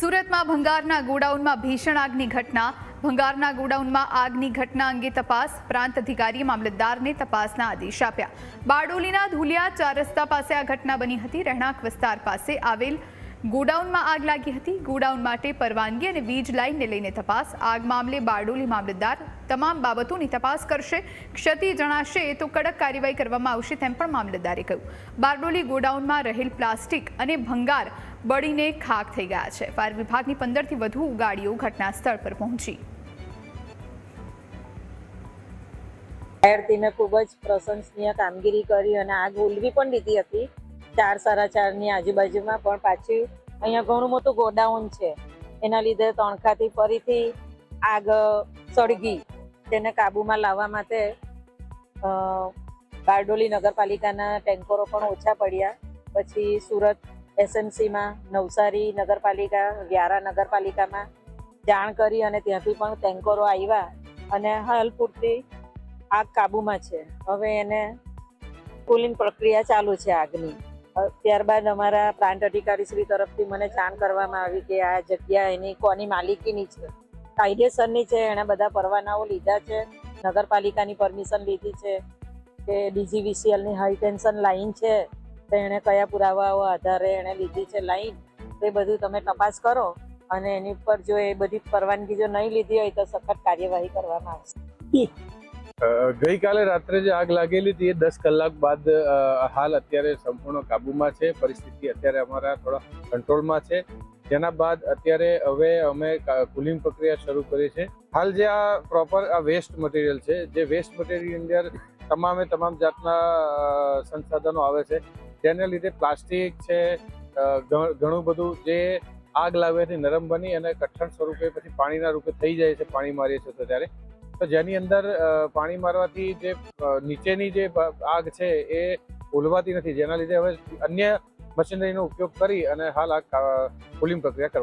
સુરતમાં ભંગારના ગોડાઉનમાં ભીષણ આગની ઘટના। ભંગારના ગોડાઉનમાં આગની ઘટના અંગે તપાસ। પ્રાંત અધિકારીએ મામલતદારને તપાસના આદેશ આપ્યા। બારડોલીના ધુલિયા 4 રસ્તા પાસે આ ઘટના બની હતી। રહેણાંક વિસ્તાર પાસે આવેલ ગોડાઉનમાં આગ લાગી હતી। ગોડાઉન માટે પરવાનગી અને વીજ લાઇનને લઈને તપાસ। આગ મામલે બારડોલી મામલતદાર તમામ બાબતોની તપાસ કરશે। ક્ષતિ જણાશે તો કડક કાર્યવાહી કરવામાં આવશે તેમ પણ મામલતદારે કહ્યું। બારડોલી ગોડાઉનમાં રહેલ પ્લાસ્ટિક અને ભંગાર બળીને ખાખ થઈ ગયા છે। ફાયર વિભાગની 15થી વધુ ગાડીઓ ઘટના સ્થળ પર પહોંચી। ફાયર ટીમે ખૂબ જ પ્રશંસનીય કામગીરી કરી અને આગ ઓલવી પણ લીધી હતી। 4 સાડા 4 ની આજુબાજુમાં પણ પાછી અહીંયા ઘણું મોટું ગોડાઉન છે, એના લીધે તણખાથી ફરીથી આગ સળગી। તેને કાબૂમાં લાવવા માટે બારડોલી નગરપાલિકાના ટેન્કરો પણ ઓછા પડ્યા। પછી સુરત એસએમસીમાં, નવસારી નગરપાલિકા, વ્યારા નગરપાલિકામાં જાણ કરી અને ત્યાંથી પણ ટેન્કરો આવ્યા અને હાલ પૂરતી આગ કાબૂમાં છે। હવે એને કુલિંગ પ્રક્રિયા ચાલુ છે આગની। ત્યારબાદ અમારા પ્રાંત અધિકારી શ્રી તરફથી મને જાણ કરવામાં આવી કે આ જગ્યા એની કોની માલિકીની છે, કાયદેસરની છે, એણે બધા પરવાનાઓ લીધા છે, નગરપાલિકાની પરમિશન લીધી છે કે ડીજીવીસીએલની હાઈ ટેન્શન લાઈન છે તો એણે કયા પુરાવાઓ આધારે એણે લીધી છે લાઈન, એ બધું તમે તપાસ કરો અને એની ઉપર જો એ બધી પરવાનગી જો નહીં લીધી હોય તો સખત કાર્યવાહી કરવામાં આવશે। ગઈકાલે રાત્રે જે આગ લાગેલી હતી એ 10 કલાક બાદ હાલ અત્યારે સંપૂર્ણ કાબૂમાં છે। પરિસ્થિતિ અત્યારે અમારા થોડા કંટ્રોલમાં છે, જેના બાદ અત્યારે હવે અમે કુલિંગ પ્રક્રિયા શરૂ કરી છે। હાલ જે આ પ્રોપર આ વેસ્ટ મટીરિયલ છે, જે વેસ્ટ મટીરિયલની અંદર તમામ જાતના સંસાધનો આવે છે, તેને લીધે પ્લાસ્ટિક છે, ઘણું બધું જે આગ લાગવાથી નરમ બની અને કઠણ સ્વરૂપે પછી પાણીના રૂપે થઈ જાય છે। પાણી મારીએ છીએ તો ત્યારે તો જેની અંદર પાણી મારવાથી જે નીચેની જે આગ છે એ ઓલવાતી નથી, જેના લીધે હવે અન્ય મશીનરીનો ઉપયોગ કરી અને હાલ આ કુલિંગ પ્રક્રિયા કરવા